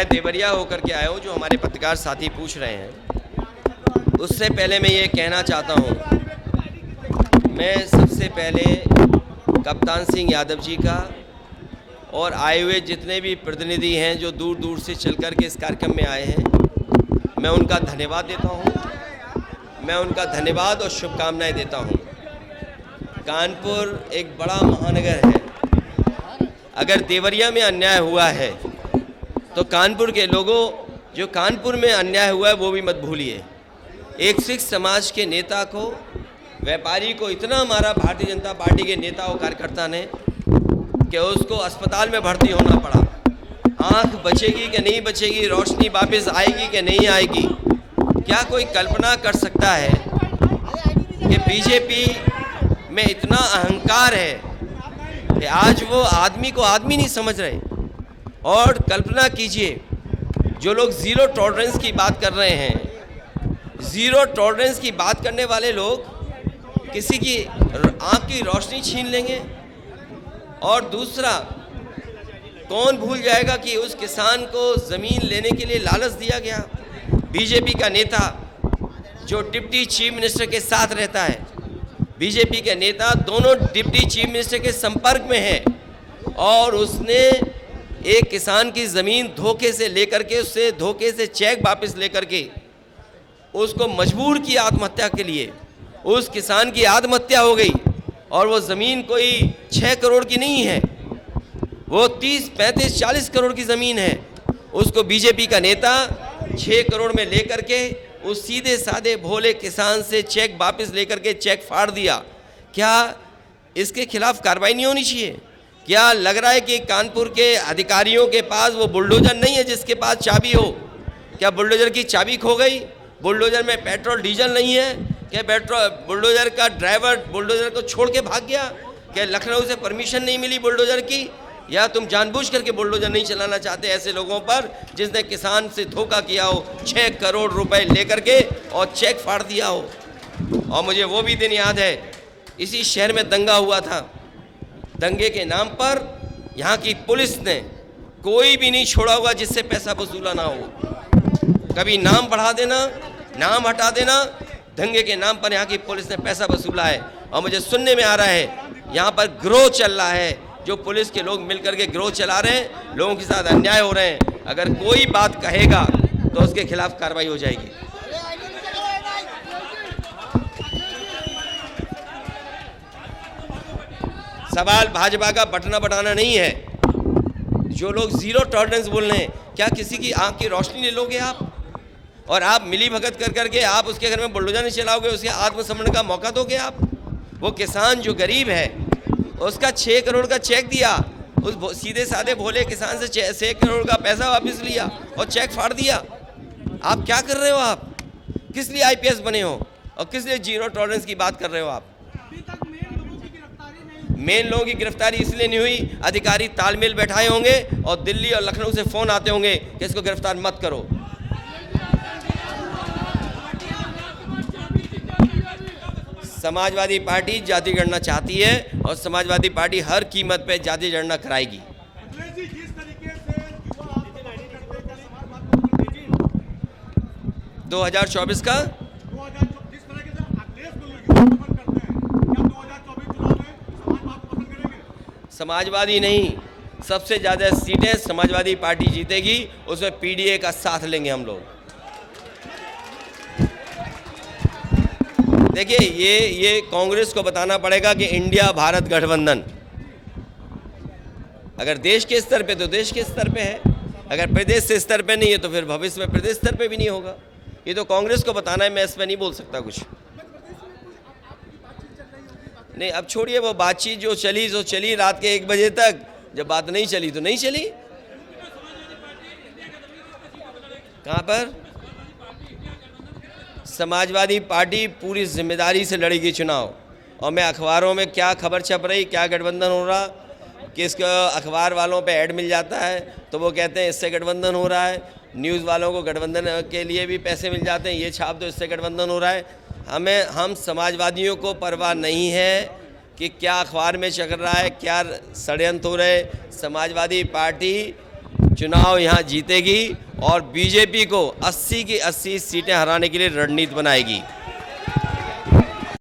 देवरिया होकर के आया हूँ, जो हमारे पत्रकार साथी पूछ रहे हैं। उससे पहले मैं ये कहना चाहता हूँ, मैं सबसे पहले कप्तान सिंह यादव जी का और आए हुए जितने भी प्रतिनिधि हैं जो दूर दूर से चल कर के इस कार्यक्रम में आए हैं, मैं उनका धन्यवाद देता हूँ। मैं उनका धन्यवाद और शुभकामनाएं देता हूँ। कानपुर एक बड़ा महानगर है। अगर देवरिया में अन्याय हुआ है तो कानपुर के लोगों, जो कानपुर में अन्याय हुआ है वो भी मत भूलिए। एक सिख समाज के नेता को, व्यापारी को इतना मारा भारतीय जनता पार्टी के नेता और कार्यकर्ता ने कि उसको अस्पताल में भर्ती होना पड़ा। आंख बचेगी कि नहीं बचेगी, रोशनी वापस आएगी कि नहीं आएगी, क्या कोई कल्पना कर सकता है कि बीजेपी में इतना अहंकार है कि आज वो आदमी को आदमी नहीं समझ रहे। और कल्पना कीजिए, जो लोग ज़ीरो टॉलरेंस की बात कर रहे हैं, ज़ीरो टॉलरेंस की बात करने वाले लोग किसी की आँख की रोशनी छीन लेंगे। और दूसरा, कौन भूल जाएगा कि उस किसान को ज़मीन लेने के लिए लालच दिया गया। बीजेपी का नेता जो डिप्टी चीफ मिनिस्टर के साथ रहता है, बीजेपी के नेता दोनों डिप्टी चीफ मिनिस्टर के संपर्क में है, और उसने एक किसान की ज़मीन धोखे से लेकर के, उससे धोखे से चेक वापस लेकर के उसको मजबूर किया आत्महत्या के लिए। उस किसान की आत्महत्या हो गई और वो ज़मीन कोई 6 करोड़ की नहीं है, वो 30, 35, 40 करोड़ की ज़मीन है। उसको बीजेपी का नेता 6 करोड़ में लेकर के उस सीधे साधे भोले किसान से चेक वापस लेकर के चेक फाड़ दिया। क्या इसके खिलाफ कार्रवाई नहीं होनी चाहिए? क्या लग रहा है कि कानपुर के अधिकारियों के पास वो बुलडोजर नहीं है जिसके पास चाबी हो? क्या बुलडोजर की चाबी खो गई? बुलडोजर में पेट्रोल डीजल नहीं है? क्या बुलडोजर का ड्राइवर बुलडोजर को छोड़ के भाग गया? क्या लखनऊ से परमिशन नहीं मिली बुलडोजर की? या तुम जानबूझ करके बुलडोजर नहीं चलाना चाहते ऐसे लोगों पर जिसने किसान से धोखा किया हो, 6 करोड़ रुपए लेकर के और चेक फाड़ दिया हो? और मुझे वो भी दिन याद है, इसी शहर में दंगा हुआ था। दंगे के नाम पर यहाँ की पुलिस ने कोई भी नहीं छोड़ा होगा जिससे पैसा वसूला ना हो। कभी नाम बढ़ा देना, नाम हटा देना, दंगे के नाम पर यहाँ की पुलिस ने पैसा वसूला है। और मुझे सुनने में आ रहा है यहाँ पर गिरोह चल रहा है, जो पुलिस के लोग मिलकर के गिरोह चला रहे हैं, लोगों के साथ अन्याय हो रहे हैं। अगर कोई बात कहेगा तो उसके खिलाफ कार्रवाई हो जाएगी। सवाल भाजपा का बटना बटाना नहीं है। जो लोग ज़ीरो टॉलरेंस बोल रहे हैं, क्या किसी की आंख की रोशनी ले लोगे आप? और आप मिली भगत कर करके आप उसके घर में बुलडोजर नहीं चलाओगे, उसके आत्मसमरण का मौका दोगे आप? वो किसान जो गरीब है, उसका 6 करोड़ का चेक दिया, उस सीधे साधे भोले किसान से 6 करोड़ का पैसा वापस लिया और चेक फाड़ दिया। आप क्या कर रहे हो? आप किस लिए IPS बने हो और किस लिए ज़ीरो टॉलरेंस की बात कर रहे हो आप? मेन लोगों की गिरफ्तारी इसलिए नहीं हुई, अधिकारी तालमेल बैठाए होंगे और दिल्ली और लखनऊ से फ़ोन आते होंगे कि इसको गिरफ्तार मत करो। समाजवादी पार्टी जाति गणना चाहती है और समाजवादी पार्टी हर कीमत पे जाति गणना कराएगी। 2024 का समाजवादी नहीं, सबसे ज़्यादा सीटें समाजवादी पार्टी जीतेगी, उसमें PDA का साथ लेंगे हम लोग। देखिए, ये कांग्रेस को बताना पड़ेगा कि इंडिया भारत गठबंधन अगर देश के स्तर पे तो देश के स्तर पे है, अगर प्रदेश से स्तर पे नहीं है तो फिर भविष्य में प्रदेश स्तर पे भी नहीं होगा। ये तो कांग्रेस को बताना है, मैं इस पर नहीं बोल सकता कुछ। नहीं, अब छोड़िए, वो बातचीत जो चली सो चली रात के 1 बजे तक। जब बात नहीं चली तो नहीं चली। कहाँ पर? समाजवादी पार्टी पूरी जिम्मेदारी से लड़ेगी चुनाव। और मैं अखबारों में क्या खबर छप रही, क्या गठबंधन हो रहा, कि इसका अखबार वालों पे ऐड मिल जाता है तो वो कहते हैं इससे गठबंधन हो रहा है, न्यूज़ वालों को गठबंधन के लिए भी पैसे मिल जाते हैं, ये छाप दो इससे गठबंधन हो रहा है। हम समाजवादियों को परवाह नहीं है कि क्या अखबार में चल रहा है, क्या षड्यंत्र हो रहे। समाजवादी पार्टी चुनाव यहाँ जीतेगी और बीजेपी को 80 की 80 सीटें हराने के लिए रणनीति बनाएगी।